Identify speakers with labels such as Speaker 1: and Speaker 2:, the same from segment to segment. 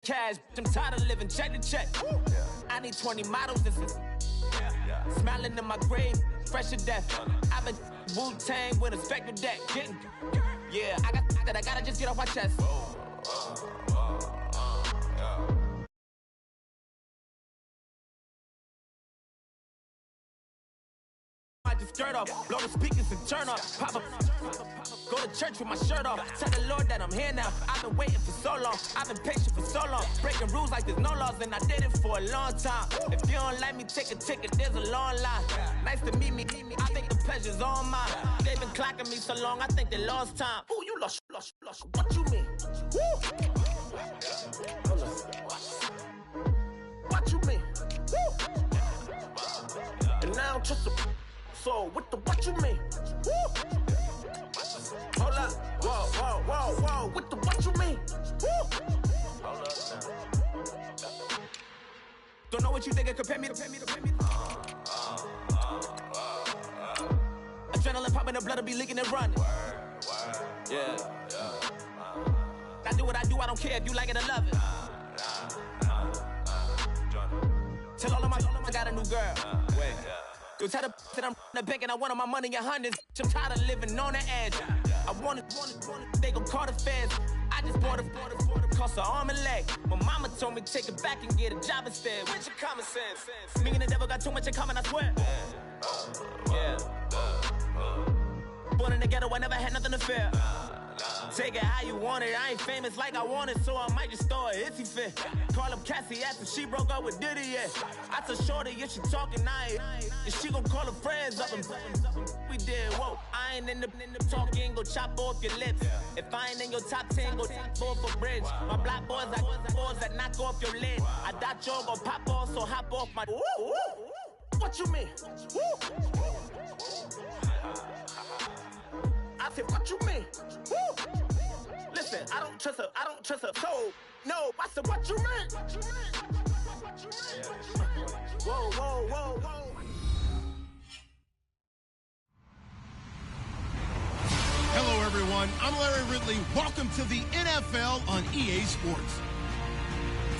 Speaker 1: cash, I'm tired of living check to check. I need 20 models. Smiling in my grave, fresh to death. I've been Wu-Tang with a spectral deck. Yeah, I gotta just get off my chest. I just skirt off, blow the speakers and turn off. Pop up, go to church with my shirt off. Tell the Lord that I'm here now. I've been waiting for so long. I've been patient for so long. Breaking rules like there's no laws, and I did it for a long time. If you don't like me, take a ticket. There's a long line. Nice to meet me. I think the pleasure's all mine. They've been clocking me so long, I think they lost time. Ooh, you lost. What you mean? Woo! What you mean? Woo! And now I'm just a. So, what you mean? Woo! Hold up. Whoa. What you mean? Woo! Hold up now. Don't know what you think it compare me to. Adrenaline popping, the blood will be leaking and running. Yeah. I do what I do, I don't care if you like it or love it. Tell all of my I got a new girl. Wait. You tell the that I'm the bank and I want all my money in hundreds. I'm tired of living on the edge. I want it, they gon' call the feds. I just bought a cost an arm and leg. My mama told me take it back and get a job instead. Where's your common sense? Me and the devil got too much in common, I swear. Yeah. Born in the ghetto, I never had nothing to fear. Take it how you want it. I ain't famous like I want it, so I might just throw a iffy fit. Call up Cassie after she broke up with Diddy, yeah. I told Shorty if she talking, and she gon' call her friends up and we did, whoa. I ain't in the talking, go chop off your lips. If I ain't in your top 10, go top off a bridge. My black boys that knock off your lid. I doubt y'all gon' pop off, so hop off my. What you mean? I said, what you mean? Woo! Listen, I don't trust her. So, no, I said, what you mean? Whoa.
Speaker 2: Hello, everyone. I'm Larry Ridley. Welcome to the NFL on EA Sports.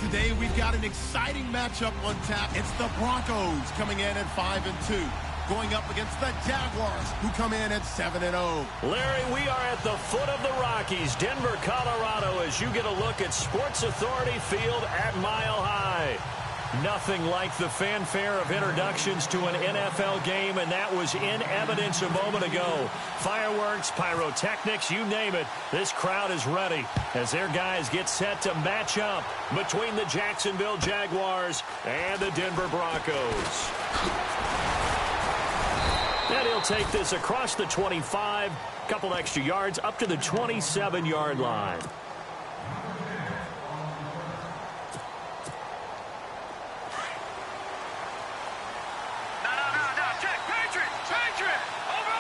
Speaker 2: Today, we've got an exciting matchup on tap. It's the Broncos coming in at 5-2. Going up against the Jaguars, who come in at 7-0.
Speaker 3: Larry, we are at the foot of the Rockies, Denver, Colorado, as you get a look at Sports Authority Field at Mile High. Nothing like the fanfare of introductions to an NFL game, and that was in evidence a moment ago. Fireworks, pyrotechnics, you name it. This crowd is ready as their guys get set to match up between the Jacksonville Jaguars and the Denver Broncos. And he'll take this across the 25, couple extra yards, up to the 27-yard line.
Speaker 4: No. Check. Patriot. Over.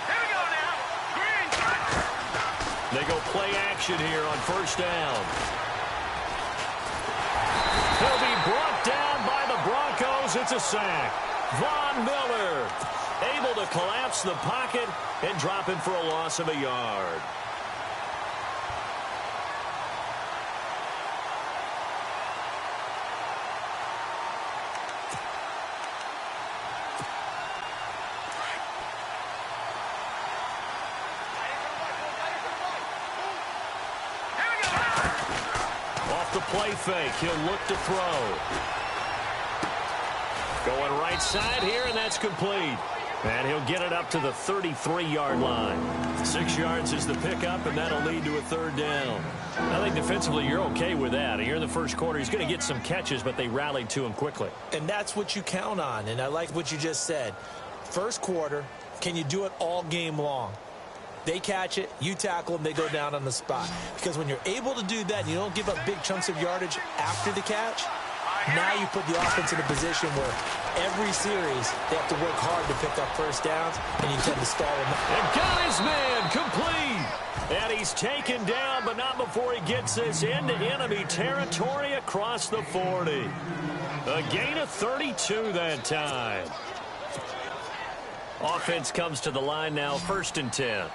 Speaker 4: Here we go now. Green.
Speaker 3: They go play action here on first down. He'll be brought down by the Broncos. It's a sack. Von Miller able to collapse the pocket and drop him for a loss of a yard. Off the play fake, he'll look to throw. Going right side here, and that's complete. And he'll get it up to the 33-yard line. 6 yards is the pickup, and that'll lead to a third down. I think defensively you're okay with that. Here in the first quarter, he's going to get some catches, but they rallied to him quickly.
Speaker 5: And that's what you count on, and I like what you just said. First quarter, can you do it all game long? They catch it, you tackle them, they go down on the spot. Because when you're able to do that, and you don't give up big chunks of yardage after the catch, now you put the offense in a position where every series they have to work hard to pick up first downs, and you tend to stall them.
Speaker 3: And got his man complete. And he's taken down, but not before he gets this into enemy territory across the 40. A gain of 32 that time. Offense comes to the line now, 1st and 10.
Speaker 4: No.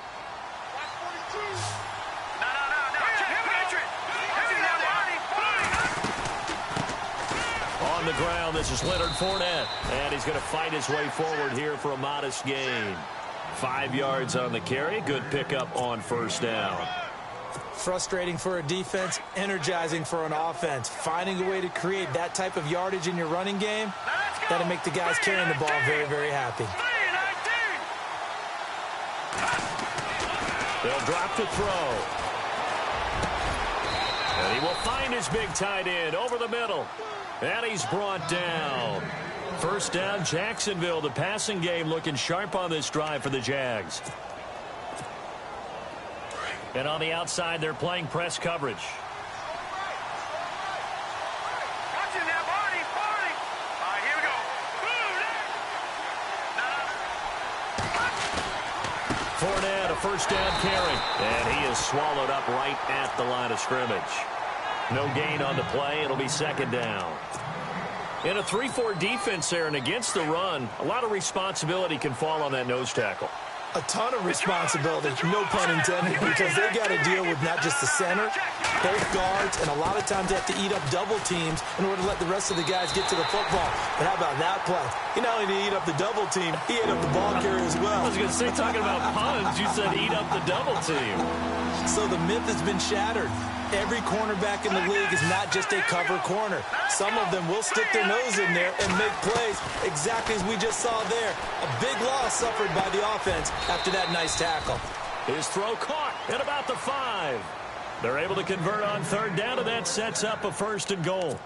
Speaker 4: Check. Patriot.
Speaker 3: ground. This is Leonard Fournette. And he's going to fight his way forward here for a modest gain. 5 yards on the carry. Good pickup on first down.
Speaker 5: Frustrating for a defense, energizing for an offense. Finding a way to create that type of yardage in your running game, that'll make the guys carrying the ball very, very happy.
Speaker 3: They'll drop to throw. And he will find his big tight end over the middle. And he's brought down. First down, Jacksonville. The passing game looking sharp on this drive for the Jags. And on the outside, they're playing press coverage. Fournette, a first down carry. And he is swallowed up right at the line of scrimmage. No gain on the play. It'll be second down. In a 3-4 defense there and against the run, a lot of responsibility can fall on that nose tackle.
Speaker 5: A ton of responsibility, no pun intended, because they got to deal with not just the center, both guards, and a lot of times they have to eat up double teams in order to let the rest of the guys get to the football. But how about that play? He not only did he eat up the double team, he ate up the ball carrier as well.
Speaker 3: I was going to say, talking about puns, you said eat up the double team.
Speaker 5: So the myth has been shattered. Every cornerback in the league is not just a cover corner. Some of them will stick their nose in there and make plays exactly as we just saw there. A big loss suffered by the offense after that nice tackle.
Speaker 3: His throw caught at about the 5. They're able to convert on third down, and that sets up a first and goal.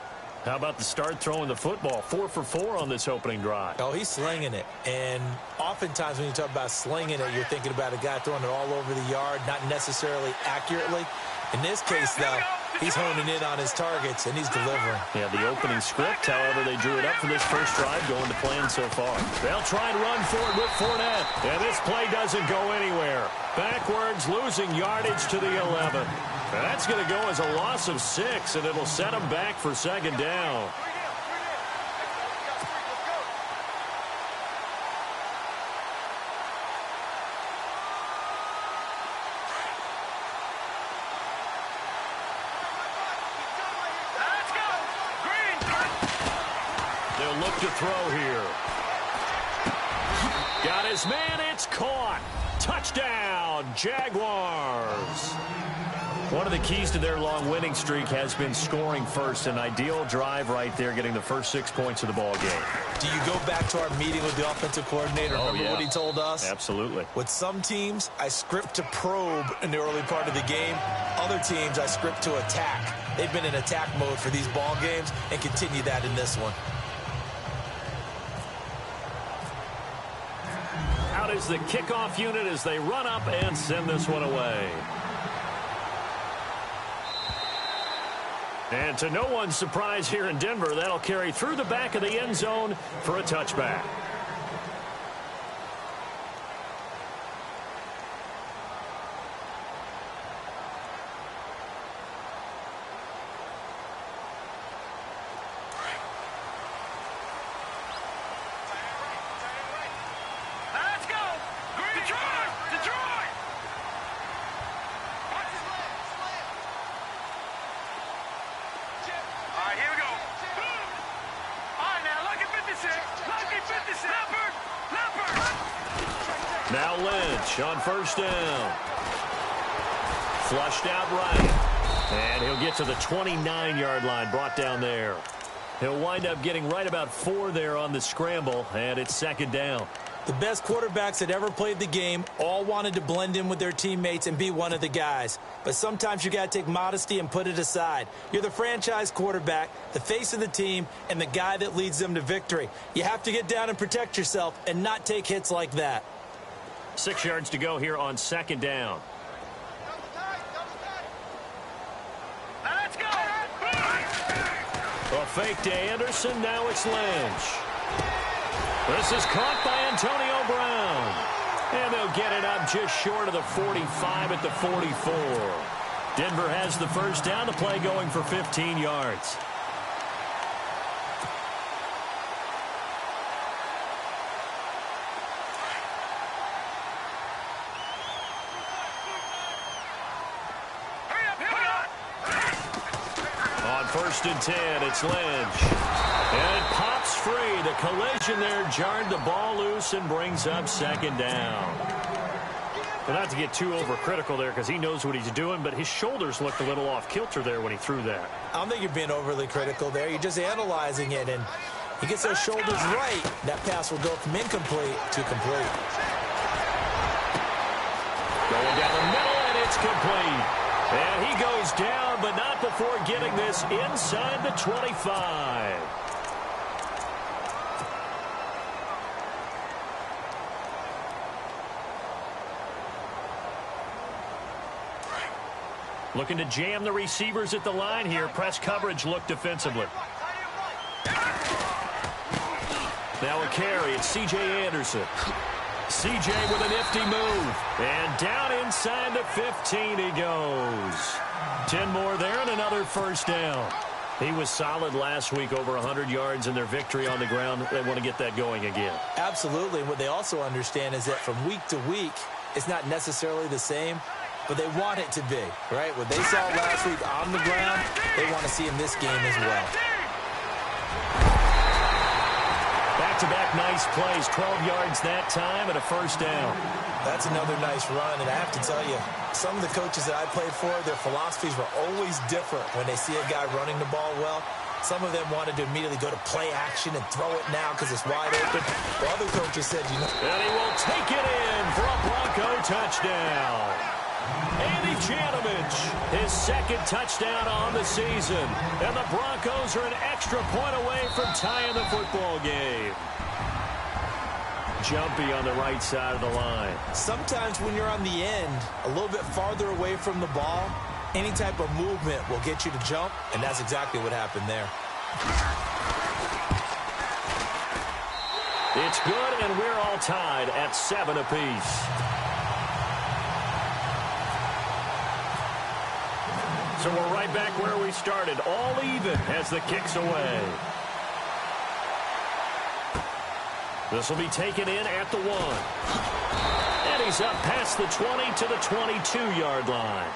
Speaker 3: How about the start throwing the football? 4 for 4 on this opening drive.
Speaker 5: Oh, he's slinging it. And oftentimes when you talk about slinging it, you're thinking about a guy throwing it all over the yard, not necessarily accurately. In this case, though, he's honing in on his targets, and he's delivering.
Speaker 3: Yeah, the opening script, however, they drew it up for this first drive, going to plan so far. They'll try and run forward with Fournette, and this play doesn't go anywhere. Backwards, losing yardage to the 11. And that's going to go as a loss of 6, and it'll set them back for second down. They'll look to throw here. Got his man, it's caught. Touchdown, Jaguars. One of the keys to their long winning streak has been scoring first. An ideal drive right there, getting the first 6 points of the ball game.
Speaker 5: Do you go back to our meeting with the offensive coordinator? Remember what he told us?
Speaker 3: Absolutely.
Speaker 5: With some teams, I script to probe in the early part of the game. Other teams, I script to attack. They've been in attack mode for these ball games and continue that in this one.
Speaker 3: Out is the kickoff unit as they run up and send this one away. And to no one's surprise here in Denver, that'll carry through the back of the end zone for a touchback.
Speaker 4: Let's go! Detroit! Detroit! All right, here we go. All right, now, lucky 56. Lucky 56. Leopard!
Speaker 3: Now Lynch on first down. Flushed out right. And he'll get to the 29-yard line, brought down there. He'll wind up getting right about 4 there on the scramble, and it's second down.
Speaker 5: The best quarterbacks that ever played the game all wanted to blend in with their teammates and be one of the guys. But sometimes you got to take modesty and put it aside. You're the franchise quarterback, the face of the team, and the guy that leads them to victory. You have to get down and protect yourself and not take hits like that.
Speaker 3: 6 yards to go here on second down.
Speaker 4: Let's go!
Speaker 3: A fake to Anderson. Now it's Lynch. This is caught by Antonio Brown. And they'll get it up just short of the 45 at the 44. Denver has the first down. The play going for 15 yards. On first and 10, it's Lynch. And it pops free. The collision there jarred the ball loose and brings up second down. Well, not to get too overcritical there because he knows what he's doing, but his shoulders looked a little off kilter there when he threw that.
Speaker 5: I don't think you're being overly critical there. You're just analyzing it, and he gets those shoulders right. That pass will go from incomplete to complete.
Speaker 3: Going down the middle, and it's complete. And he goes down, but not before getting this inside the 25. Looking to jam the receivers at the line here. Press coverage look defensively. Now a carry. It's C.J. Anderson. C.J. with a nifty move. And down inside the 15 he goes. 10 more there and another first down. He was solid last week, over 100 yards in their victory on the ground. They want to get that going again.
Speaker 5: Absolutely. What they also understand is that from week to week, it's not necessarily the same, but they want it to be, right? What they saw last week on the ground, they want to see in this game as well.
Speaker 3: Back-to-back nice plays, 12 yards that time and a first down.
Speaker 5: That's another nice run, and I have to tell you, some of the coaches that I played for, their philosophies were always different when they see a guy running the ball well. Some of them wanted to immediately go to play action and throw it now because it's wide open. Well, other coaches said, you know.
Speaker 3: And he will take it in for a Bronco touchdown. Andy Janovich, his second touchdown on the season. And the Broncos are an extra point away from tying the football game. Jumpy on the right side of the line.
Speaker 5: Sometimes when you're on the end, a little bit farther away from the ball, any type of movement will get you to jump, and that's exactly what happened there.
Speaker 3: It's good, and we're all tied at 7 apiece. So we're right back where we started, all even as the kick's away. This will be taken in at the 1. And he's up past the 20 to the 22-yard line.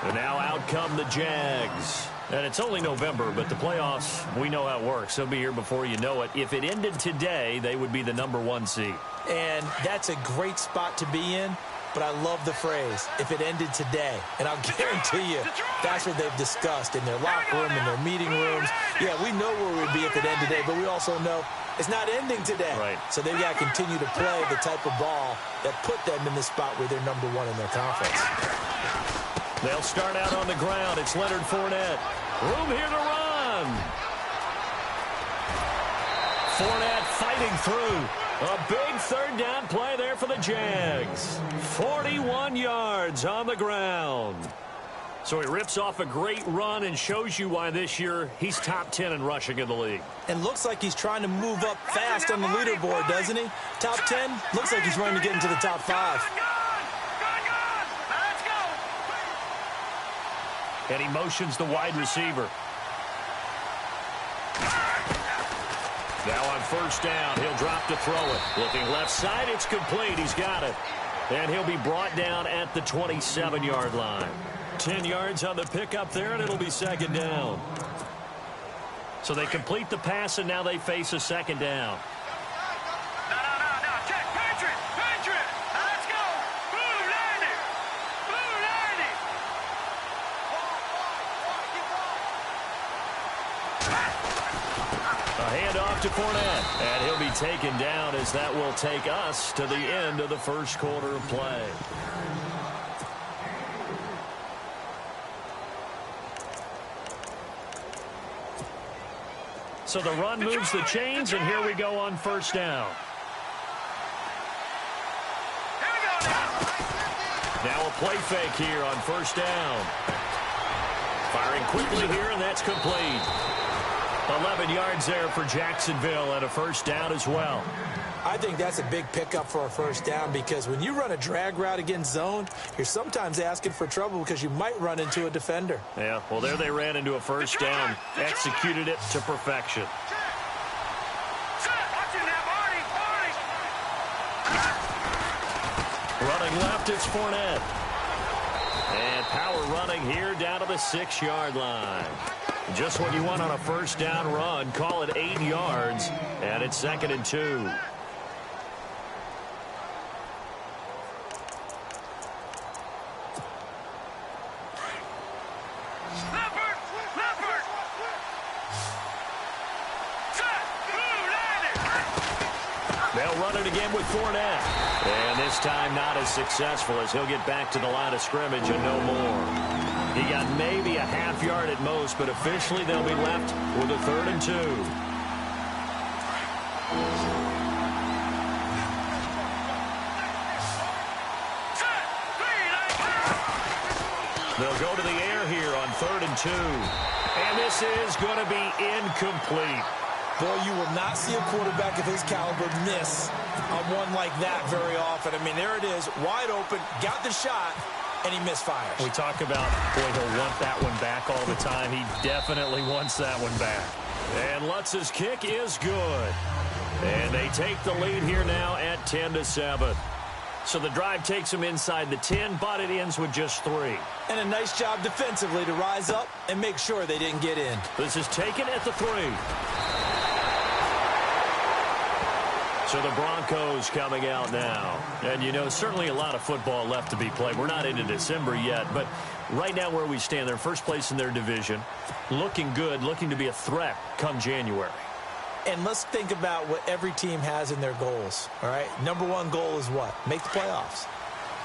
Speaker 3: And now out come the Jags. And it's only November, but the playoffs, we know how it works. They'll be here before you know it. If it ended today, they would be the #1 seed.
Speaker 5: And that's a great spot to be in. But I love the phrase, if it ended today. And I'll guarantee you, that's what they've discussed in their locker room, in their meeting rooms. Yeah, we know where we'd be if it ended today, but we also know it's not ending today.
Speaker 3: Right.
Speaker 5: So they've got to continue to play the type of ball that put them in the spot where they're #1 in their conference.
Speaker 3: They'll start out on the ground. It's Leonard Fournette. Room here to run. Fournette fighting through. A big third down play there for the Jags. 41 yards on the ground. So he rips off a great run and shows you why this year he's top 10 in rushing in the league.
Speaker 5: And looks like he's trying to move up fast on the leaderboard, doesn't he? Top 10? Looks like he's running to get into the top 5.
Speaker 3: And he motions the wide receiver. Now on first down, he'll drop to throw it. Looking left side, it's complete. He's got it. And he'll be brought down at the 27-yard line. 10 yards on the pickup there, and it'll be second down. So they complete the pass, and now they face a second down.
Speaker 4: No, check, Patriot. Now let's go. Blue 90.
Speaker 3: A handoff to Fournette, and he'll be taken down as that will take us to the end of the first quarter of play. So the run moves the chains, and here we go on first down. Now a play fake here on first down. Firing quickly here, and that's complete. 11 yards there for Jacksonville and a first down as well.
Speaker 5: I think that's a big pickup for a first down because when you run a drag route against zone, you're sometimes asking for trouble because you might run into a defender.
Speaker 3: Yeah, well, there they ran into a first down, executed it to perfection. Running left, it's Fournette. And power running here down to the 6-yard line. Just what you want on a first down run. Call it 8 yards, and it's 2nd and 2. They'll run it again with Fournette. And this time not as successful as he'll get back to the line of scrimmage and no more. He got maybe a half yard at most, but officially they'll be left with a 3rd and 2. They'll go to the air here on 3rd and 2. And this is going to be incomplete.
Speaker 5: Boy, you will not see a quarterback of his caliber miss on one like that very often. I mean, there it is, wide open, got the shot, and he misfires.
Speaker 3: We talk about, boy, he'll want that one back all the time. He definitely wants that one back. And Lutz's kick is good. And they take the lead here now at 10-7. So the drive takes them inside the 10, but it ends with just 3.
Speaker 5: And a nice job defensively to rise up and make sure they didn't get in.
Speaker 3: This is taken at the 3. So the Broncos coming out now. And, you know, certainly a lot of football left to be played. We're not into December yet, but right now where we stand, they're first place in their division. Looking good, looking to be a threat come January.
Speaker 5: And let's think about what every team has in their goals, all right? Number 1 goal is what? Make the playoffs.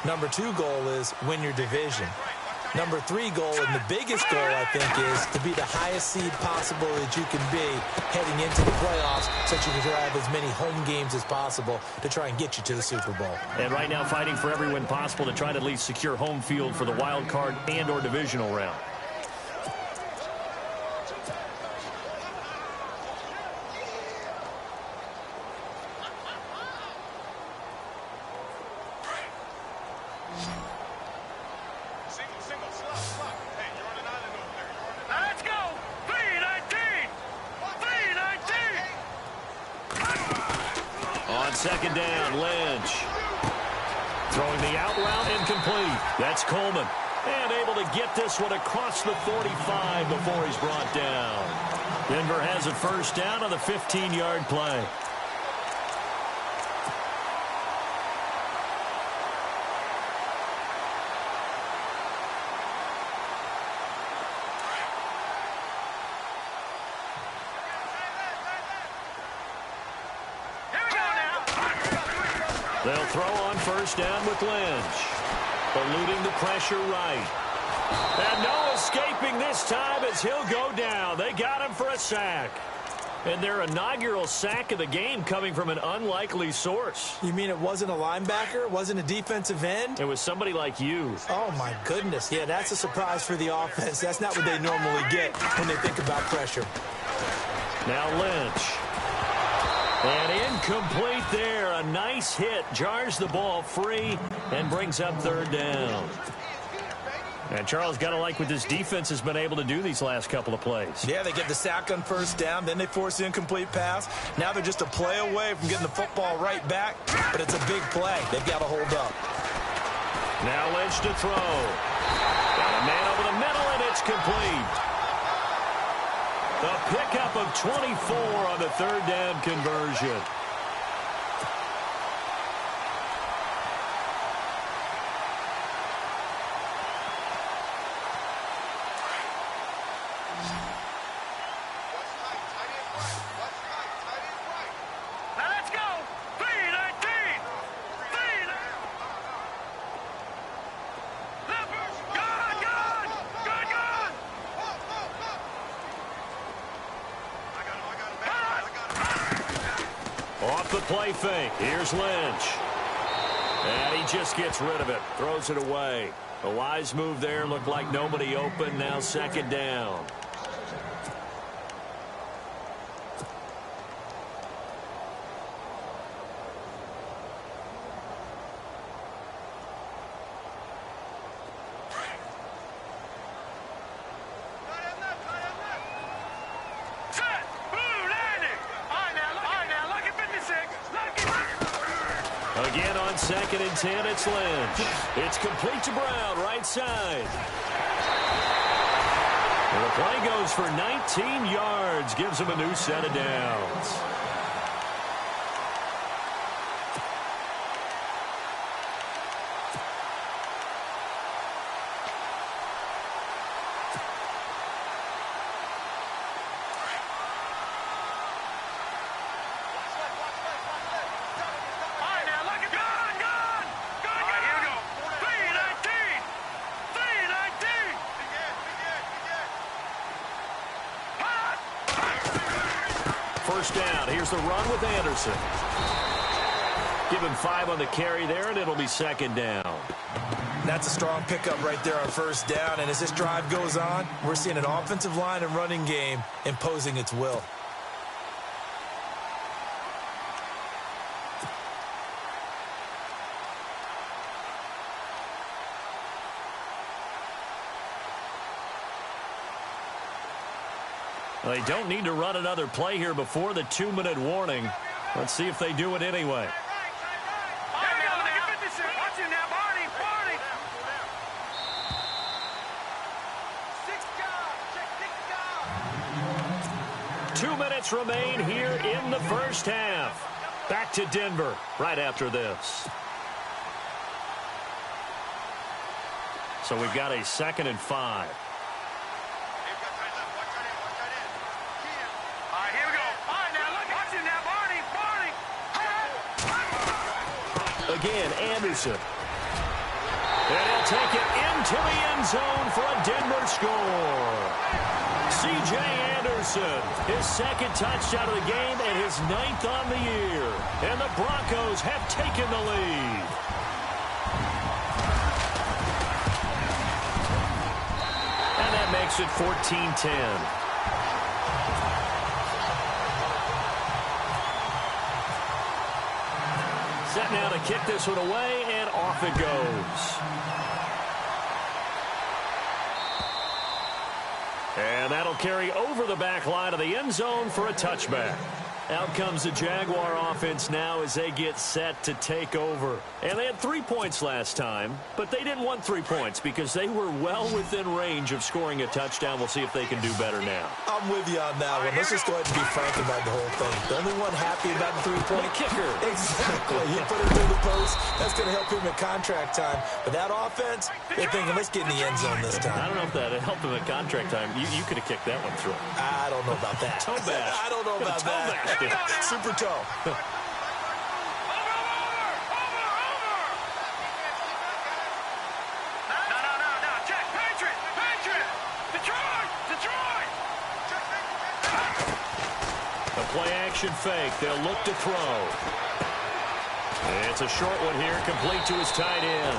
Speaker 5: Number 2 goal is win your division. Number 3 goal, and the biggest goal, I think, is to be the highest seed possible that you can be heading into the playoffs so that you can have as many home games as possible to try and get you to the Super Bowl.
Speaker 3: And right now fighting for every win possible to try to at least secure home field for the wild card and or divisional round. Second down, Lynch. Throwing the out route incomplete. That's Coleman. And able to get this one across the 45 before he's brought down. Denver has a first down on the 15-yard play. They'll throw on first down with Lynch. Eluding the pressure right. And no escaping this time as he'll go down. They got him for a sack. And their inaugural sack of the game coming from an unlikely source.
Speaker 5: You mean it wasn't a linebacker? It wasn't a defensive end?
Speaker 3: It was somebody like you.
Speaker 5: Oh, my goodness. Yeah, that's a surprise for the offense. That's not what they normally get when they think about pressure.
Speaker 3: Now Lynch. And incomplete there. A nice hit. Jars the ball free and brings up third down. And Charles, got to like what this defense has been able to do these last couple of plays.
Speaker 5: Yeah, they get the sack on first down. Then they force the incomplete pass. Now they're just a play away from getting the football right back. But it's a big play. They've got to hold up.
Speaker 3: Now Lynch to throw. Got a man over the middle, and it's complete. The pickup of 24 on the third down conversion. Off the play fake. Here's Lynch. And he just gets rid of it. Throws it away. A wise move there. Looked like nobody open. Now second down. Again on 2nd and 10, it's Lynch. It's complete to Brown, right side. And the play goes for 19 yards, gives him a new set of downs. First down. Here's the run with Anderson. Give him 5 on the carry there, and it'll be second down.
Speaker 5: That's a strong pickup right there on first down. And as this drive goes on, we're seeing an offensive line and running game imposing its will.
Speaker 3: They don't need to run another play here before the 2-minute warning. Let's see if they do it anyway.
Speaker 4: Watch him now, Barney.
Speaker 3: 2 minutes remain here in the first half. Back to Denver right after this. So we've got a 2nd and 5. Again, Anderson. And he'll take it into the end zone for a Denver score. C.J. Anderson, his 2nd touchdown of the game and his 9th on the year. And the Broncos have taken the lead. And that makes it 14-10. Set now to kick this one away, and off it goes. And that'll carry over the back line of the end zone for a touchback. Out comes the Jaguar offense now as they get set to take over. And they had 3 points last time, but they didn't want 3 points because they were well within range of scoring a touchdown. We'll see if they can do better now.
Speaker 5: I'm with you on that one. Let's just go ahead and be frank about the whole thing. The only one happy about the 3-point
Speaker 3: kicker.
Speaker 5: Exactly. He put it through the post. That's going to help him at contract time. But that offense, they're thinking, let's get in the end zone this time.
Speaker 3: I don't know if that helped him at contract time. You could have kicked that one through.
Speaker 5: I don't know about that.
Speaker 3: Toe bash.
Speaker 5: I don't know about that. Super toe.
Speaker 4: Over! No. Check. Patriot! Detroit!
Speaker 3: A play-action fake. They'll look to throw. It's a short one here, complete to his tight end.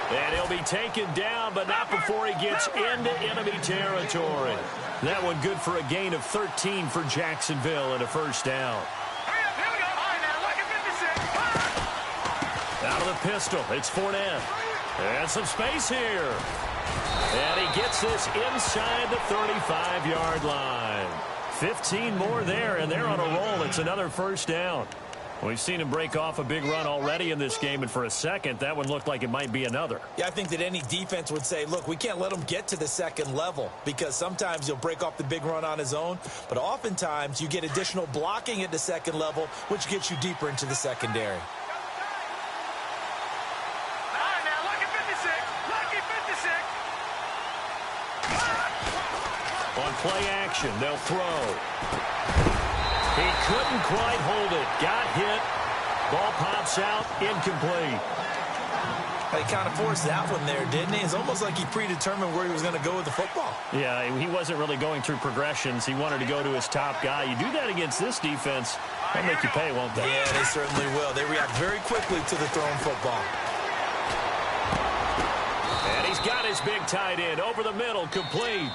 Speaker 3: And he'll be taken down, but not before he gets into enemy territory. That one good for a gain of 13 for Jacksonville and a first down.
Speaker 4: Here we go. All right, now, look at 56.
Speaker 3: Out of the pistol, it's Fournette. And some space here. And he gets this inside the 35-yard line. 15 more there, and they're on a roll. It's another first down. We've seen him break off a big run already in this game, and for a second, that one looked like it might be another.
Speaker 5: Yeah, I think that any defense would say, look, we can't let him get to the second level because sometimes he'll break off the big run on his own, but oftentimes you get additional blocking at the second level, which gets you deeper into the secondary.
Speaker 4: All right, now, look at 56. Lucky 56.
Speaker 3: On play action, they'll throw. He couldn't quite hold it. Got hit. Ball pops out. Incomplete.
Speaker 5: He kind of forced that one there, didn't he? It's almost like he predetermined where he was going to go with the football.
Speaker 3: Yeah, he wasn't really going through progressions. He wanted to go to his top guy. You do that against this defense, they'll make you pay, won't they?
Speaker 5: Yeah, they certainly will. They react very quickly to the thrown football.
Speaker 3: And he's got his big tight end over the middle, complete.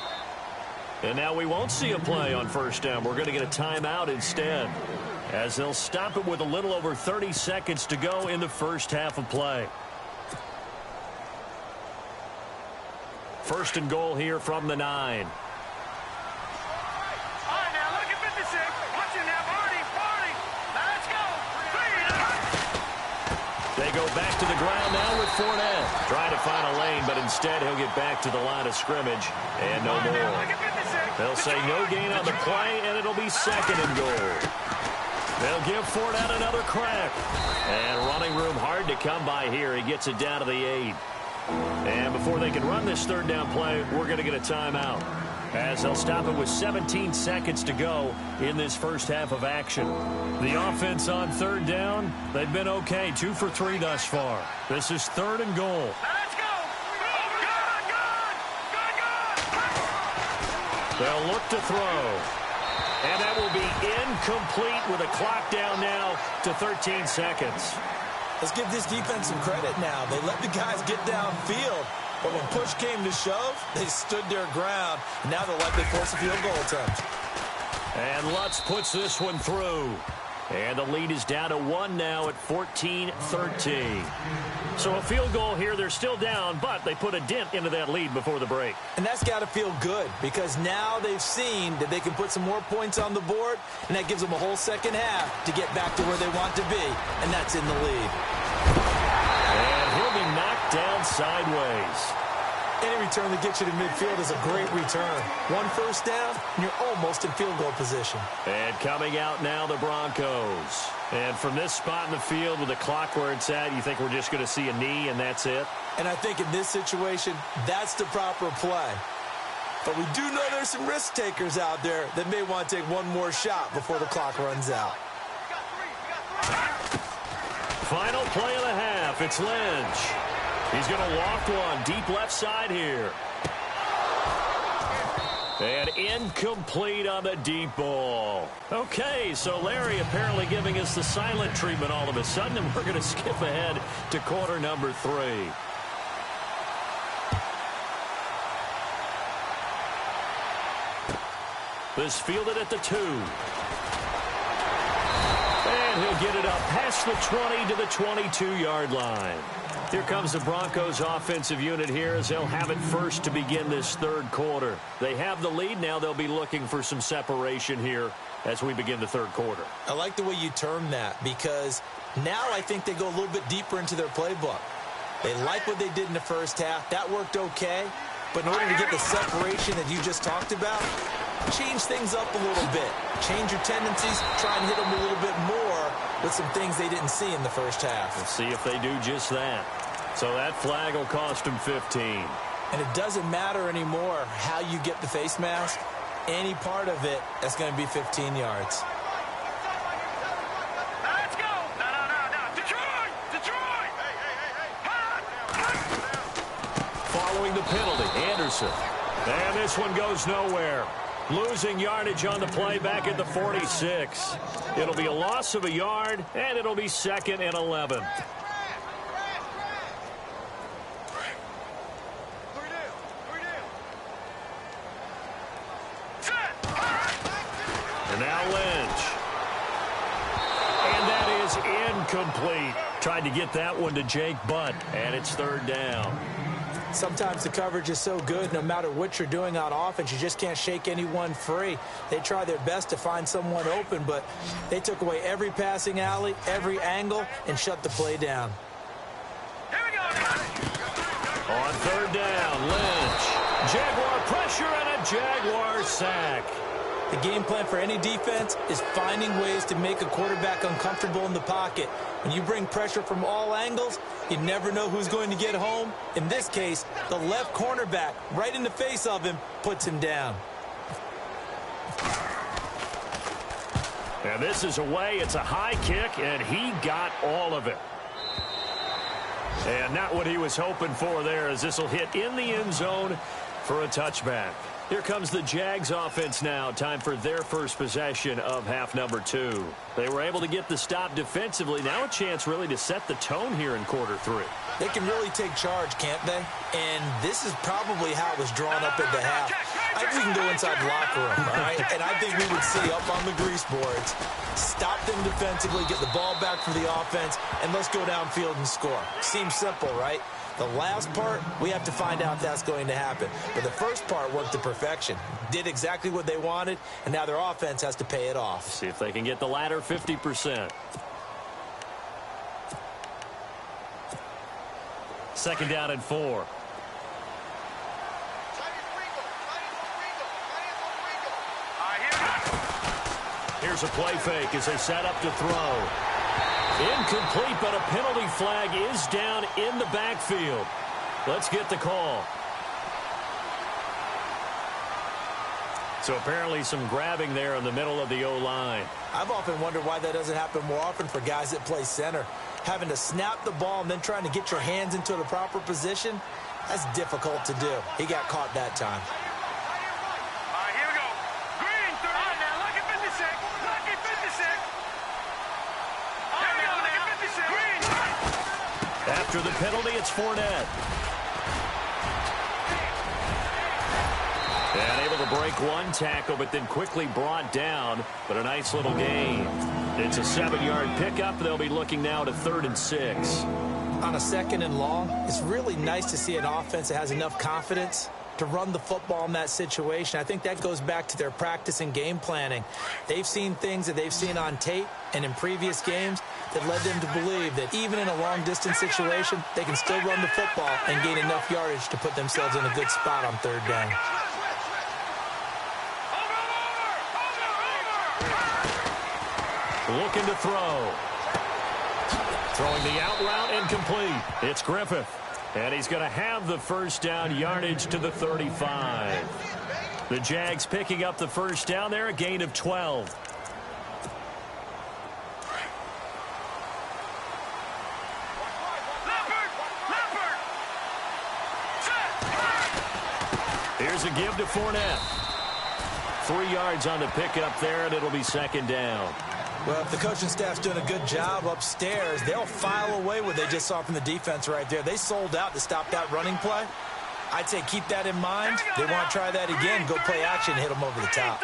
Speaker 3: And now we won't see a play on first down. We're going to get a timeout instead, as they'll stop it with a little over 30 seconds to go in the first half of play. First and goal here from the 9.
Speaker 4: All right, now, look at 56. Watch him now, Barney. Now, let's go.
Speaker 3: They go back to the ground now with Fournette. Trying to find a lane, but instead he'll get back to the line of scrimmage. And no more.
Speaker 4: Now, look at 56.
Speaker 3: They'll say no gain on the play, and it'll be 2nd and goal. They'll give Fournette another crack. And running room hard to come by here. He gets it down to the 8. And before they can run this 3rd down play, we're going to get a timeout, as they'll stop it with 17 seconds to go in this first half of action. The offense on 3rd down, they've been okay, 2 for 3 thus far. This is 3rd and goal.
Speaker 4: Let's go.
Speaker 3: They'll look to throw. And that will be incomplete with a clock down now to 13 seconds.
Speaker 5: Let's give this defense some credit now. They let the guys get downfield. But when push came to shove, they stood their ground. And now they'll likely force a field goal attempt.
Speaker 3: And Lutz puts this one through. And the lead is down to 1 now at 14-13. So a field goal here. They're still down, but they put a dent into that lead before the break.
Speaker 5: And that's got to feel good, because now they've seen that they can put some more points on the board, and that gives them a whole second half to get back to where they want to be, and that's in the lead.
Speaker 3: And he'll be knocked down sideways.
Speaker 5: Any return that gets you to midfield is a great return. 1 first down, and you're almost in field goal position.
Speaker 3: And coming out now, the Broncos. And from this spot in the field with the clock where it's at, you think we're just going to see a knee and that's it?
Speaker 5: And I think in this situation, that's the proper play. But we do know there's some risk takers out there that may want to take one more shot before the clock runs out.
Speaker 3: Final play of the half. It's Lynch. He's going to loft one deep left side here. And incomplete on the deep ball. Okay, so Larry apparently giving us the silent treatment all of a sudden, and we're going to skip ahead to quarter number 3. This fielded at the 2. And he'll get it up past the 20 to the 22-yard line. Here comes the Broncos offensive unit here as they'll have it first to begin this 3rd quarter. They have the lead. Now they'll be looking for some separation here as we begin the 3rd quarter.
Speaker 5: I like the way you term that, because now I think they go a little bit deeper into their playbook. They like what they did in the first half. That worked okay. But in order to get the separation that you just talked about, change things up a little bit. Change your tendencies. Try and hit them a little bit more with some things they didn't see in the first half.
Speaker 3: Let's see if they do just that. So that flag will cost them 15.
Speaker 5: And it doesn't matter anymore how you get the face mask. Any part of it, that's going to be 15 yards.
Speaker 4: Let's go. No. Detroit.
Speaker 3: Following the penalty, Anderson. And this one goes nowhere. Losing yardage on the play back at the 46. It'll be a loss of a yard, and it'll be 2nd and 11. And now Lynch. And that is incomplete. Tried to get that one to Jake Butt, and it's 3rd down.
Speaker 5: Sometimes the coverage is so good, no matter what you're doing on offense, you just can't shake anyone free. They try their best to find someone open, but they took away every passing alley, every angle, and shut the play down.
Speaker 4: Here we go, guys.
Speaker 3: On 3rd down, Lynch. Jaguar pressure and a Jaguar sack.
Speaker 5: The game plan for any defense is finding ways to make a quarterback uncomfortable in the pocket. When you bring pressure from all angles, you never know who's going to get home. In this case, the left cornerback, right in the face of him, puts him down.
Speaker 3: And this is away. It's a high kick, and he got all of it. And not what he was hoping for there, as this will hit in the end zone for a touchback. Here comes the Jags offense now. Time for their first possession of half number 2. They were able to get the stop defensively. Now a chance really to set the tone here in quarter 3.
Speaker 5: They can really take charge, can't they? And this is probably how it was drawn up at the half. I think we can go inside the locker room, all right? And I think we would see up on the grease boards, stop them defensively, get the ball back for the offense, and let's go downfield and score. Seems simple, right? The last part, we have to find out if that's going to happen. But the first part worked to perfection. Did exactly what they wanted, and now their offense has to pay it off.
Speaker 3: See if they can get the latter 50%. 2nd down and 4. Here's a play fake as they set up to throw. Incomplete, but a penalty flag is down in the backfield. Let's get the call. So apparently some grabbing there in the middle of the O-line.
Speaker 5: I've often wondered why that doesn't happen more often for guys that play center. Having to snap the ball and then trying to get your hands into the proper position, that's difficult to do. He got caught that time.
Speaker 4: All right, here we go. Green, 30. All right, now, lucky 56. Lucky 56. All right, now, lucky 56. Green.
Speaker 3: After the penalty, it's Fournette. And able to break one tackle, but then quickly brought down. But a nice little gain. It's a 7-yard pickup. They'll be looking now to 3rd and 6.
Speaker 5: On a 2nd and long, it's really nice to see an offense that has enough confidence to run the football in that situation. I think that goes back to their practice and game planning. They've seen things that they've seen on tape and in previous games that led them to believe that even in a long-distance situation, they can still run the football and gain enough yardage to put themselves in a good spot on 3rd down.
Speaker 3: Looking to throw. Throwing the out route, incomplete. It's Griffith. And he's going to have the first down, yardage to the 35. The Jags picking up the first down there, a gain of 12. Here's a give to Fournette. 3 yards on the pickup there, and it'll be 2nd down.
Speaker 5: Well, if the coaching staff's doing a good job upstairs, they'll file away what they just saw from the defense right there. They sold out to stop that running play. I'd say keep that in mind. They want to try that again, go play action, hit them over the top.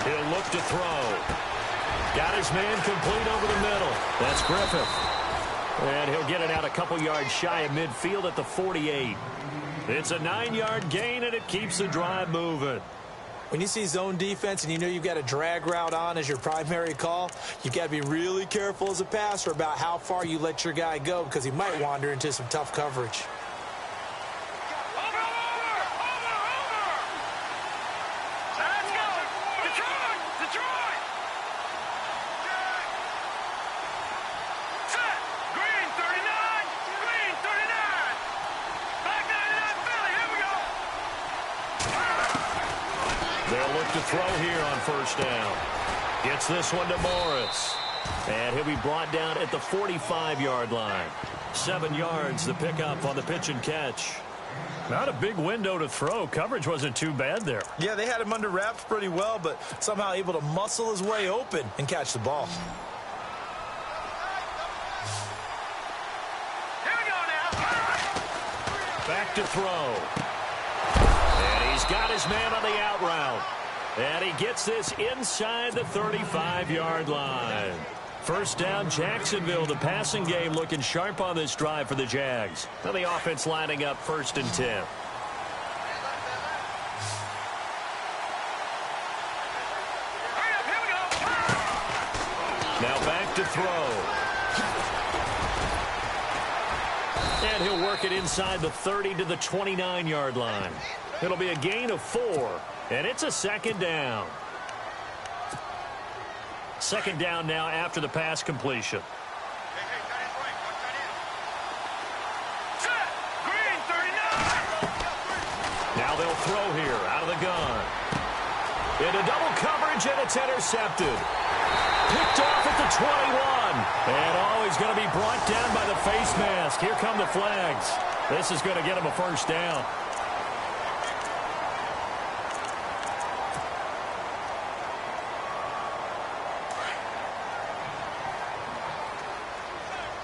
Speaker 3: He'll look to throw. Got his man complete over the middle. That's Griffith. And he'll get it out a couple yards shy of midfield at the 48. It's a 9-yard gain, and it keeps the drive moving.
Speaker 5: When you see zone defense and you know you've got a drag route on as your primary call, you've got to be really careful as a passer about how far you let your guy go because he might wander into some tough coverage.
Speaker 4: Let's go. Detroit. Detroit. Set. Green, 39. Green, 39. Back 99, Philly. Here we go.
Speaker 3: They'll look to throw here on 1st down. Gets this one to Morris. And he'll be brought down at the 45-yard line. 7 yards, the pickup on the pitch and catch. Not a big window to throw. Coverage wasn't too bad there.
Speaker 5: Yeah, they had him under wraps pretty well, but somehow able to muscle his way open and catch the ball.
Speaker 4: Here we go now.
Speaker 3: Back to throw. And he's got his man on the out route. And he gets this inside the 35-yard line. 1st down, Jacksonville. The passing game looking sharp on this drive for the Jags. Now the offense lining up 1st and 10.
Speaker 4: Hurry up, here we go.
Speaker 3: Now back to throw. And he'll work it inside the 30 to the 29-yard line. It'll be a gain of 4, and it's a 2nd down. 2nd down now after the pass completion.
Speaker 4: Set. Green, 39.
Speaker 3: Now they'll throw here out of the gun. Into double coverage, and it's intercepted. Picked off at the 21. And he's going to be brought down by the face mask. Here come the flags. This is going to get him a 1st down.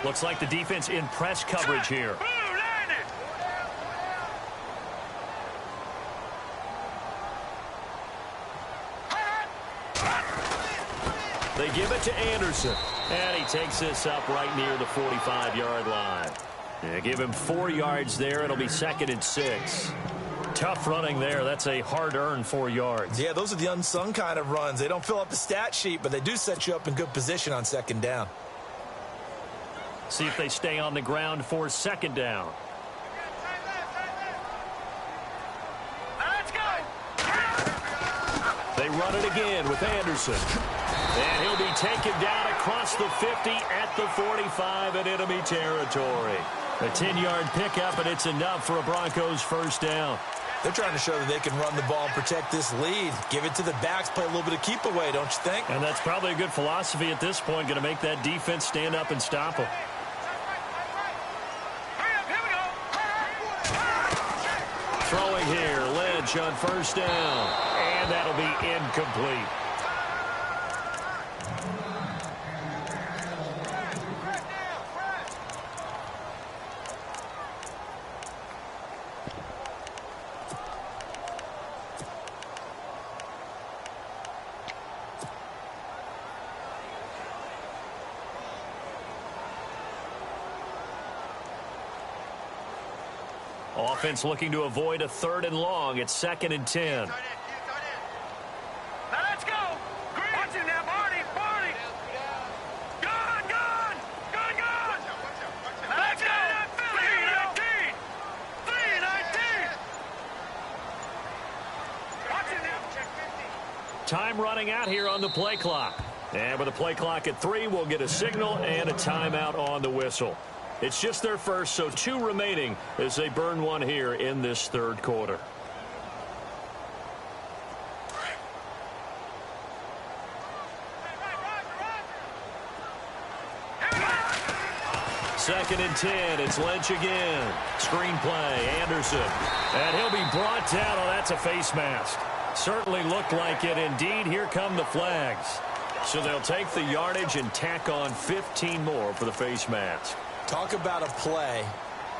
Speaker 3: Looks like the defense in press coverage here. They give it to Anderson. And he takes this up right near the 45-yard line. Yeah, give him 4 yards there. It'll be 2nd and 6. Tough running there. That's a hard-earned 4 yards.
Speaker 5: Yeah, those are the unsung kind of runs. They don't fill up the stat sheet, but they do set you up in good position on 2nd down.
Speaker 3: See if they stay on the ground for 2nd down.
Speaker 4: Let's go.
Speaker 3: They run it again with Anderson. And he'll be taken down across the 50 at the 45 in enemy territory. A 10-yard pickup, and it's enough for a Broncos first down.
Speaker 5: They're trying to show that they can run the ball and protect this lead. Give it to the backs, play a little bit of keep away, don't you think?
Speaker 3: And that's probably a good philosophy at this point, going to make that defense stand up and stop them. Throwing here, Lynch on first down. And that'll be incomplete. Offense looking to avoid a 3rd and long. It's 2nd and 10.
Speaker 4: Now let's go. Watch him now, Barney. Gone. Now let's go. 3-19. Watch him now. Check 50.
Speaker 3: Time running out here on the play clock. And with the play clock at 3, we'll get a signal and a timeout on the whistle. It's just their first, so 2 remaining as they burn one here in this 3rd quarter. Second and 10. It's Lynch again. Screen play. Anderson. And he'll be brought down. Oh, that's a face mask. Certainly looked like it. Indeed, here come the flags. So they'll take the yardage and tack on 15 more for the face mask.
Speaker 5: Talk about a play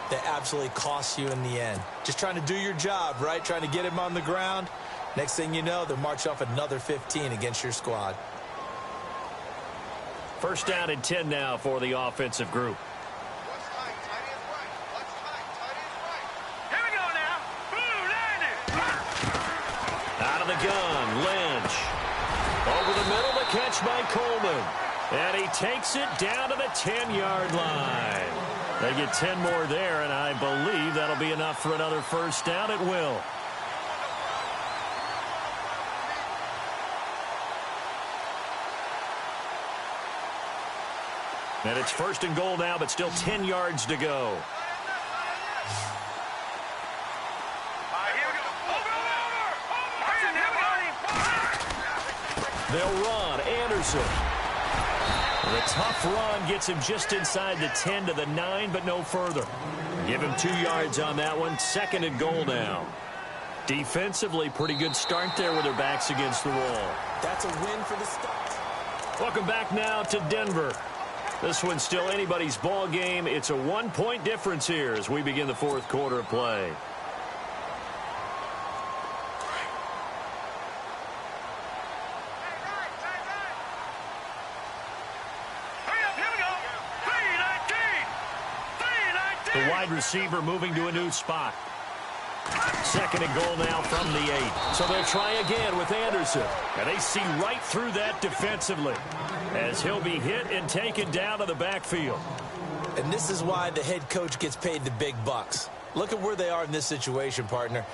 Speaker 5: that absolutely costs you in the end. Just trying to do your job, right? Trying to get him on the ground. Next thing you know, they'll march off another 15 against your squad.
Speaker 3: First down and 10 now for the offensive group.
Speaker 4: Here we go now. Blue landing.
Speaker 3: Out of the gun, Lynch. Over the middle, the catch by Coleman. And he takes it down to the 10-yard line. They get 10 more there, and I believe that'll be enough for another first down. It will. And it's 1st and goal now, but still 10 yards to go.
Speaker 4: Here we go. Over.
Speaker 3: They'll run. Anderson. The tough run gets him just inside the 10 to the 9, but no further. Give him 2 yards on that one. 2nd and goal now. Defensively, pretty good start there with their backs against the wall.
Speaker 5: That's a win for the Stars.
Speaker 3: Welcome back now to Denver. This one's still anybody's ball game. It's a 1-point difference here as we begin the 4th quarter of play. The wide receiver moving to a new spot. 2nd and goal now from the 8. So they'll try again with Anderson. And they see right through that defensively as he'll be hit and taken down to the backfield.
Speaker 5: And this is why the head coach gets paid the big bucks. Look at where they are in this situation, partner.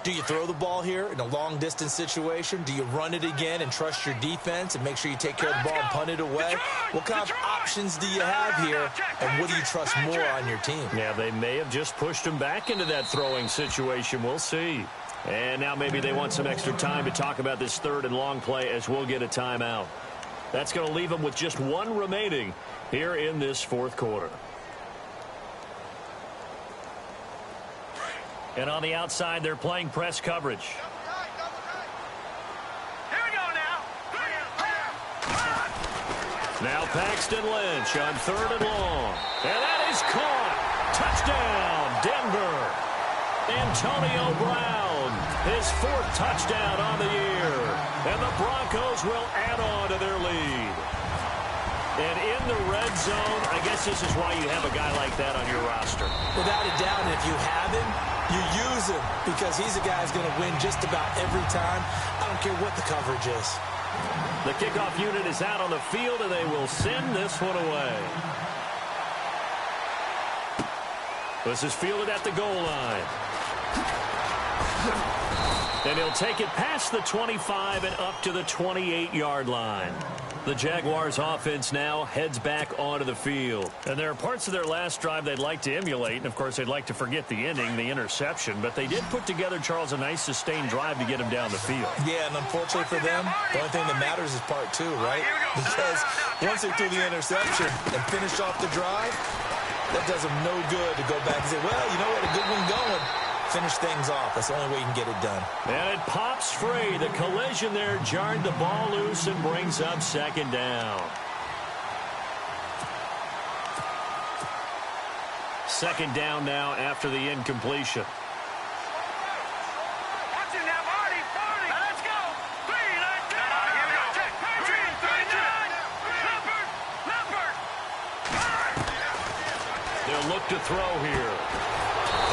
Speaker 5: Do you throw the ball here in a long-distance situation? Do you run it again and trust your defense and make sure you take care of the ball and punt it away? What kind of options do you have here, and what do you trust more on your team?
Speaker 3: Yeah, they may have just pushed him back into that throwing situation. We'll see. And now maybe they want some extra time to talk about this 3rd and long play as we'll get a timeout. That's going to leave them with just 1 remaining here in this 4th quarter. And on the outside, they're playing press coverage.
Speaker 4: Here we go now.
Speaker 3: Now Paxton Lynch on 3rd and long. And that is caught. Touchdown, Denver. Antonio Brown, his 4th touchdown on the year. And the Broncos will add on to their lead. And in the red zone, I guess this is why you have a guy like that on your roster.
Speaker 5: Without a doubt, and if you have him, you use him because he's a guy who's going to win just about every time. I don't care what the coverage is.
Speaker 3: The kickoff unit is out on the field, and they will send this one away. This is fielded at the goal line. And he'll take it past the 25 and up to the 28-yard line. The Jaguars offense now heads back onto the field. And there are parts of their last drive they'd like to emulate. And, of course, they'd like to forget the ending, the interception. But they did put together, Charles, a nice sustained drive to get him down the field.
Speaker 5: Yeah, and unfortunately for them, the only thing that matters is part two, right? Because once they threw the interception and finished off the drive, that does them no good to go back and say, well, you know what, a good one going. Finish things off. That's the only way you can get it done.
Speaker 3: And it pops free. The collision there jarred the ball loose and brings up second down. Second down now after the incompletion.
Speaker 4: Watch it now, Marty. Let's go. 3, let's go. Here we go. Check. Patrick. 39. Leopard.
Speaker 3: They'll look to throw here.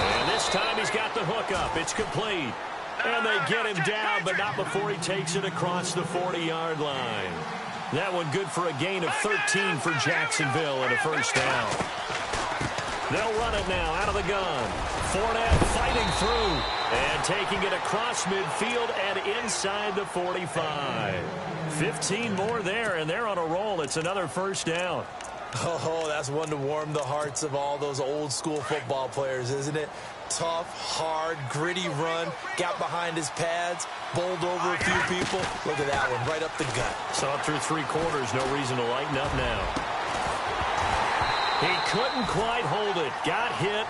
Speaker 3: And this time he's got the hook up. It's complete. And they get him down, but not before he takes it across the 40-yard line. That one good for a gain of 13 for Jacksonville and a first down. They'll run it now out of the gun. Fournette fighting through and taking it across midfield and inside the 45. 15 more there, and they're on a roll. It's another first down.
Speaker 5: Oh, that's one to warm the hearts of all those old-school football players, isn't it? Tough, hard, gritty run, got behind his pads, bowled over a few people. Look at that one, right up the gut.
Speaker 3: Saw it through 3 quarters, no reason to lighten up now. He couldn't quite hold it, got hit.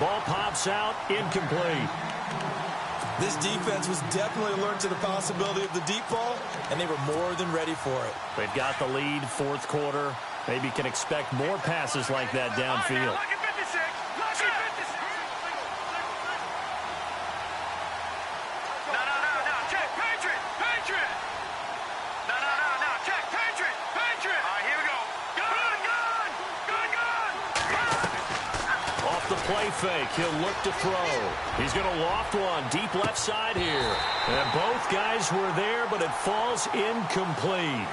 Speaker 3: Ball pops out, incomplete.
Speaker 5: This defense was definitely alert to the possibility of the deep ball, and they were more than ready for it.
Speaker 3: They've got the lead, 4th quarter. Maybe can expect more passes like that downfield.
Speaker 4: Lucky 56. Lucky 56. No. Check. Patriot. No. Check. Patriot. All right, here we go. Gun.
Speaker 3: Off the play fake, he'll look to throw. He's going to loft one deep left side here. And both guys were there, but it falls incomplete.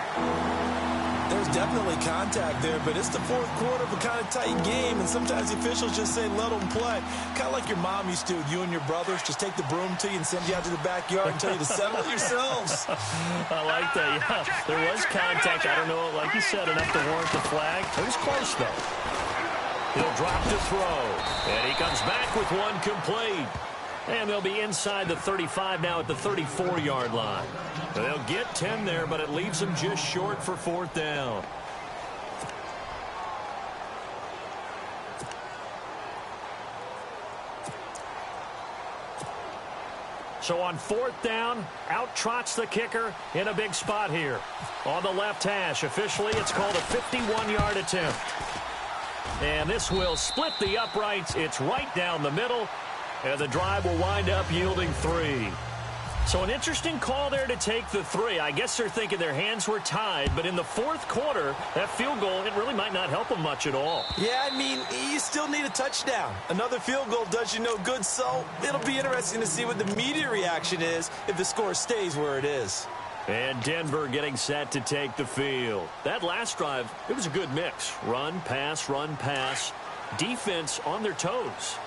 Speaker 5: There's definitely contact there, but it's the 4th quarter of a kind of tight game, and sometimes the officials just say, let them play. Kind of like your mom used to with you and your brothers. Just take the broom to you and send you out to the backyard and tell you to settle it yourselves.
Speaker 3: I like that, yeah. There was contact. I don't know, like you said, enough to warrant the flag. It was close, though. He'll drop to throw, and he comes back with one complete. And they'll be inside the 35 now at the 34-yard line. They'll get 10 there, but it leaves them just short for 4th down. So on 4th down, out trots the kicker in a big spot here. On the left hash, officially it's called a 51-yard attempt. And this will split the uprights. It's right down the middle. And the drive will wind up yielding 3. So an interesting call there to take the 3. I guess they're thinking their hands were tied, but in the 4th quarter, that field goal, it really might not help them much at all.
Speaker 5: Yeah, I mean, you still need a touchdown. Another field goal does you no good, so it'll be interesting to see what the media reaction is if the score stays where it is.
Speaker 3: And Denver getting set to take the field. That last drive, it was a good mix. Run, pass, defense on their toes.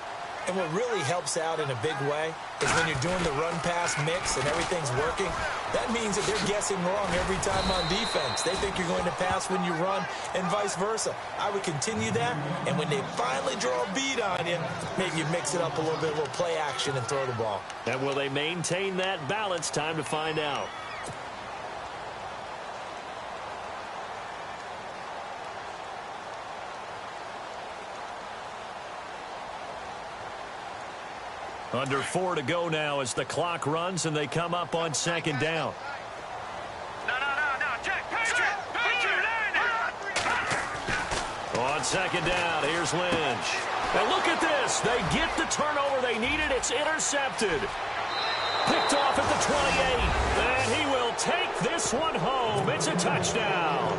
Speaker 5: And what really helps out in a big way is when you're doing the run-pass mix and everything's working, that means that they're guessing wrong every time on defense. They think you're going to pass when you run and vice versa. I would continue that, and when they finally draw a bead on you, maybe you mix it up a little bit, a little play action and throw the ball.
Speaker 3: And will they maintain that balance? Time to find out. Under 4 to go now as the clock runs and they come up on 2nd down.
Speaker 4: No. Check. Patriot.
Speaker 3: On 2nd down, here's Lynch. And look at this. They get the turnover they needed. It's intercepted. Picked off at the 28. And he will take this one home. It's a touchdown.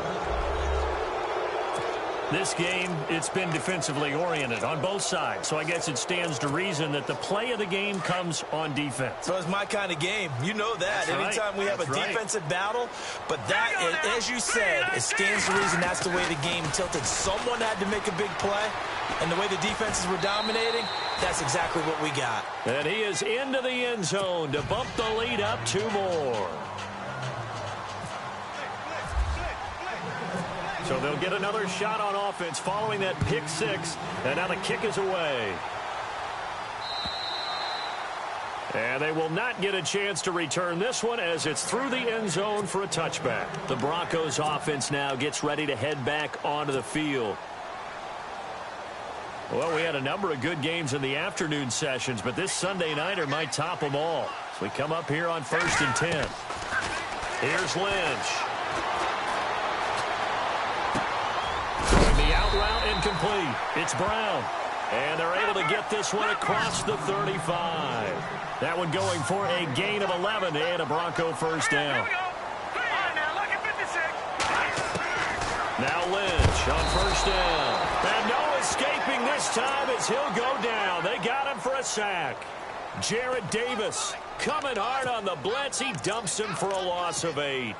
Speaker 3: This game, it's been defensively oriented on both sides, so I guess it stands to reason that the play of the game comes on defense.
Speaker 5: So it's my kind of game. You know that.
Speaker 3: That's
Speaker 5: Anytime
Speaker 3: right.
Speaker 5: we have a defensive battle, but that, as you said, it stands to reason that's the way the game tilted. Someone had to make a big play, and the way the defenses were dominating, that's exactly what we got.
Speaker 3: And he is into the end zone to bump the lead up 2 more. So they'll get another shot on offense following that pick 6, and now the kick is away. And they will not get a chance to return this one as it's through the end zone for a touchback. The Broncos offense now gets ready to head back onto the field. Well, we had a number of good games in the afternoon sessions, but this Sunday nighter might top them all. So we come up here on 1st and 10. Here's Lynch. The out route incomplete. It's Brown. And they're able to get this one across the 35. That one going for a gain of 11 and a Bronco first down. Now Lynch on 1st down. And no escaping this time as he'll go down. They got him for a sack. Jarrad Davis coming hard on the blitz. He dumps him for a loss of 8.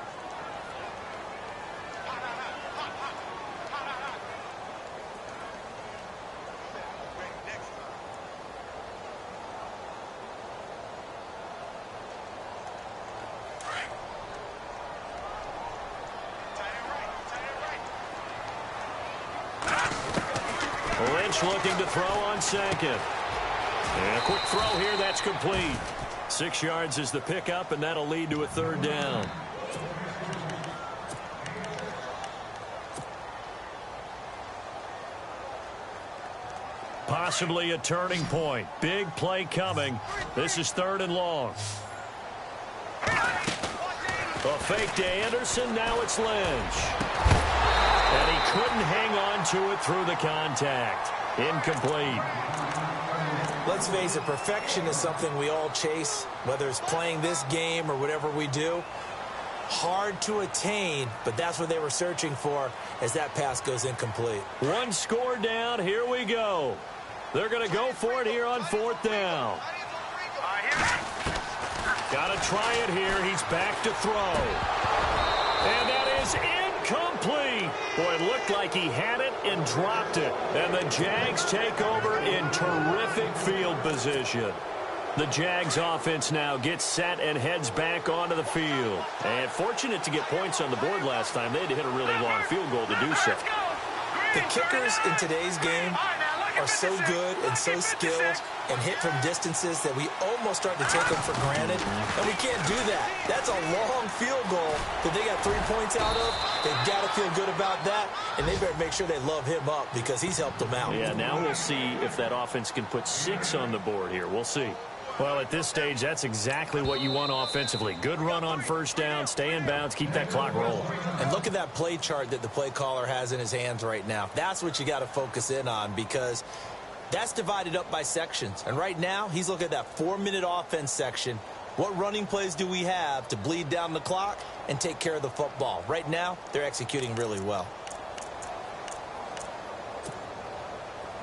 Speaker 3: Lynch looking to throw on 2nd. And a quick throw here, that's complete. 6 yards is the pickup, and that'll lead to a 3rd down. Possibly a turning point. Big play coming. This is 3rd and long. A fake to Anderson. Now it's Lynch. And he couldn't hang on to it through the contact. Incomplete.
Speaker 5: Let's face it, perfection is something we all chase, whether it's playing this game or whatever we do. Hard to attain, but that's what they were searching for as that pass goes incomplete.
Speaker 3: 1 score down. Here we go. They're going to go for it here on 4th down. Got to try it here. He's back to throw. And that is incomplete. Boy, it looked like he had it and dropped it. And the Jags take over in terrific field position. The Jags offense now gets set and heads back onto the field. And fortunate to get points on the board last time. They had to hit a really long field goal to do so.
Speaker 5: The kickers in today's game are so good and so skilled and hit from distances that we almost start to take them for granted. And we can't do that. That's a long field goal that they got 3 points out of. They've got to feel good about that, and they better make sure they love him up because he's helped them out.
Speaker 3: Yeah, now we'll see if that offense can put 6 on the board here. We'll see. Well, at this stage, that's exactly what you want offensively. Good run on 1st down, stay in bounds, keep that clock rolling.
Speaker 5: And look at that play chart that the play caller has in his hands right now. That's what you got to focus in on because that's divided up by sections. And right now, he's looking at that 4-minute offense section. What running plays do we have to bleed down the clock and take care of the football? Right now, they're executing really well.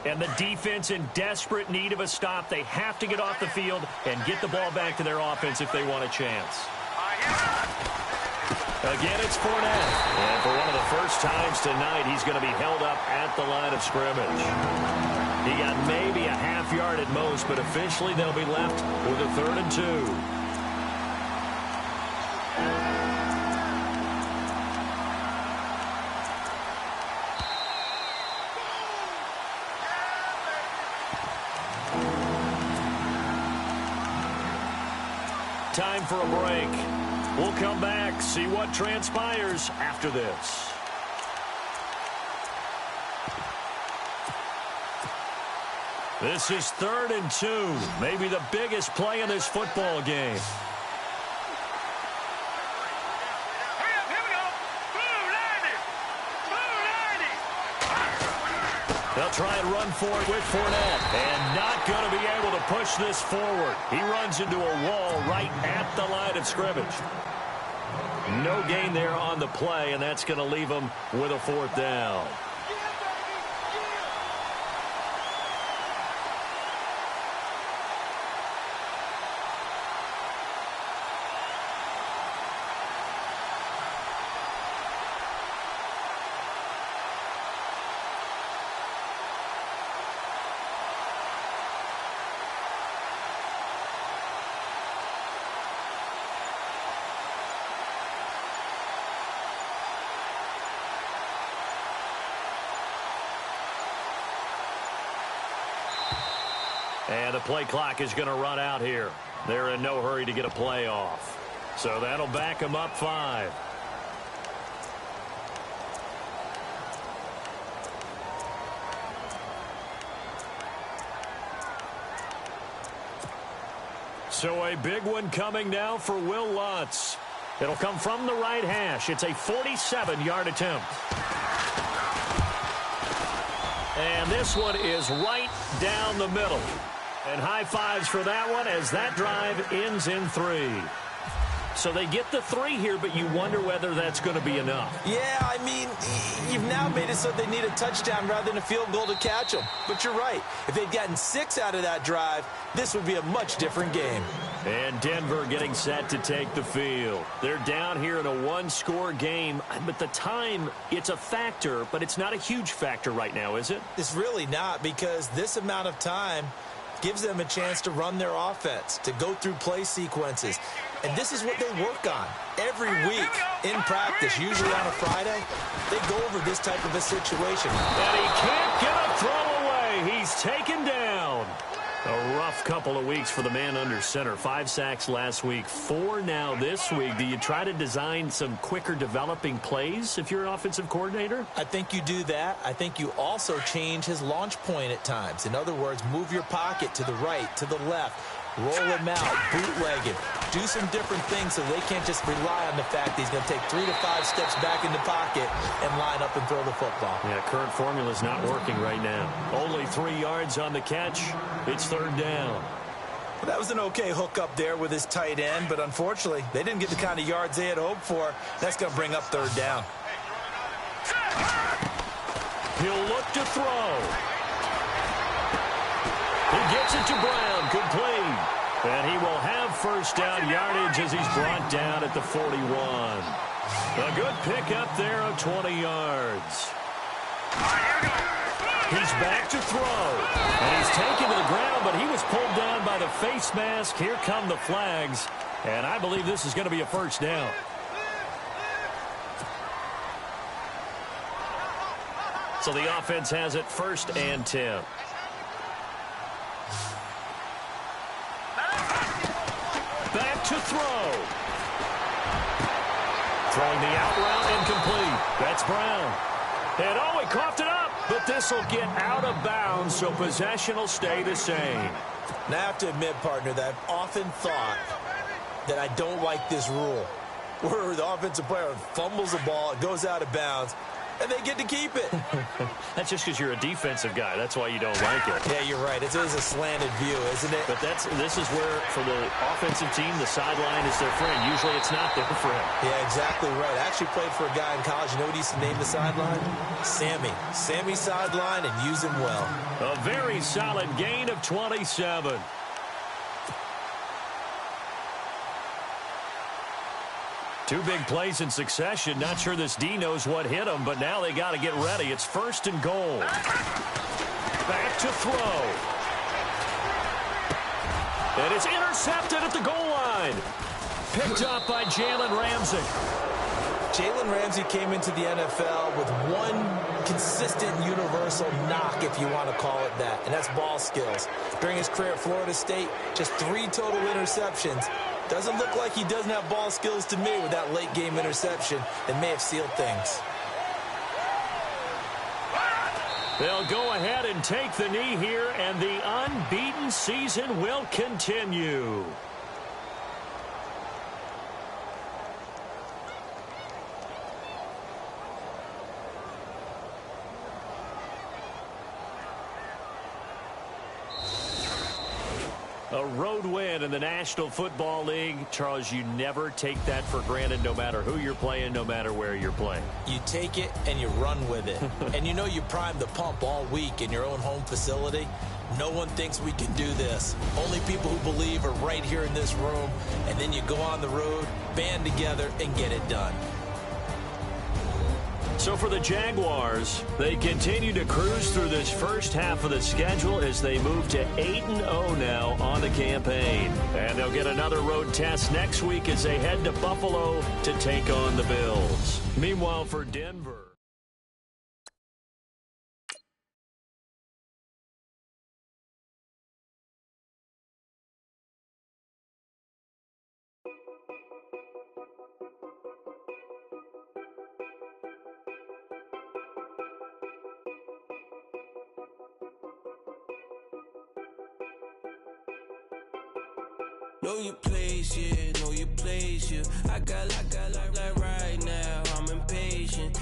Speaker 3: And the defense in desperate need of a stop. They have to get off the field and get the ball back to their offense if they want a chance. Again, it's Fournette. And for one of the first times tonight, he's going to be held up at the line of scrimmage. He got maybe a half yard at most, but officially they'll be left with a 3rd and 2. Time for a break. We'll come back, see what transpires after this. This is 3rd and 2. Maybe the biggest play in this football game. They'll try and run for it with Fournette. And not going to be able to push this forward. He runs into a wall right at the line of scrimmage. No gain there on the play, and that's going to leave him with a 4th down. And the play clock is going to run out here. They're in no hurry to get a play off. So that'll back them up 5. So a big one coming now for Will Lutz. It'll come from the right hash. It's a 47-yard attempt. And this one is right down the middle. And high fives for that one as that drive ends in 3. So they get the 3 here, but you wonder whether that's going to be enough.
Speaker 5: Yeah, I mean, you've now made it so they need a touchdown rather than a field goal to catch them. But you're right. If they'd gotten 6 out of that drive, this would be a much different game.
Speaker 3: And Denver getting set to take the field. They're down here in a 1-score game. But the time, it's a factor, but it's not a huge factor right now, is it?
Speaker 5: It's really not, because this amount of time gives them a chance to run their offense, to go through play sequences. And this is what they work on every week in practice, usually on a Friday. They go over this type of a situation.
Speaker 3: And he can't get a throw away. He's taken down. A rough couple of weeks for the man under center. 5 sacks last week, 4 now this week. Do you try to design some quicker developing plays if you're an offensive coordinator?
Speaker 5: I think you do that. I think you also change his launch point at times. In other words, move your pocket to the right, to the left. Roll him out, bootleg him. Do some different things so they can't just rely on the fact that he's going to take 3 to 5 steps back in the pocket and line up and throw the football.
Speaker 3: Yeah, current formula's not working right now. Only 3 yards on the catch. It's 3rd down.
Speaker 5: Well, that was an okay hookup there with his tight end, but unfortunately, they didn't get the kind of yards they had hoped for. That's going to bring up 3rd down.
Speaker 3: He'll look to throw. He gets it to Brown, complete. And he will have 1st down yardage as he's brought down at the 41. A good pickup there of 20 yards. He's back to throw. And he's taken to the ground, but he was pulled down by the face mask. Here come the flags. And I believe this is going to be a 1st down. So the offense has it 1st and 10. Back to throw. Throwing the out route incomplete. That's Brown. And oh, he coughed it up. But this will get out of bounds, so possession will stay the same.
Speaker 5: Now, I have to admit, partner, that I've often thought that I don't like this rule, where the offensive player fumbles the ball, it goes out of bounds, and they get to keep it.
Speaker 3: That's just because you're a defensive guy. That's why you don't like it.
Speaker 5: Yeah, you're right. It is a slanted view, isn't it?
Speaker 3: But this is where, for the offensive team, the sideline is their friend. Usually it's not their friend.
Speaker 5: Yeah, exactly right. I actually played for a guy in college. You know what he used to name the sideline? Sammy. Sammy sideline, and use him well.
Speaker 3: A very solid gain of 27. Two big plays in succession. Not sure this D knows what hit him, but now they got to get ready. It's 1st and goal. Back to throw. And it's intercepted at the goal line. Picked up by Jalen Ramsey.
Speaker 5: Jalen Ramsey came into the NFL with one consistent universal knock, if you want to call it that, and that's ball skills. During his career at Florida State, just 3 total interceptions. Doesn't look like he doesn't have ball skills to me with that late-game interception that may have sealed things.
Speaker 3: They'll go ahead and take the knee here, and the unbeaten season will continue. A road win in the National Football League. Charles, you never take that for granted, no matter who you're playing, no matter where you're playing.
Speaker 5: You take it and you run with it. And you know you primed the pump all week in your own home facility. No one thinks we can do this. Only people who believe are right here in this room. And then you go on the road, band together, and get it done.
Speaker 3: So for the Jaguars, they continue to cruise through this first half of the schedule as they move to 8-0 now on the campaign. And they'll get another road test next week as they head to Buffalo to take on the Bills. Meanwhile, for Denver,
Speaker 6: Know your place, yeah, know your place, yeah. I got like right now, I'm impatient.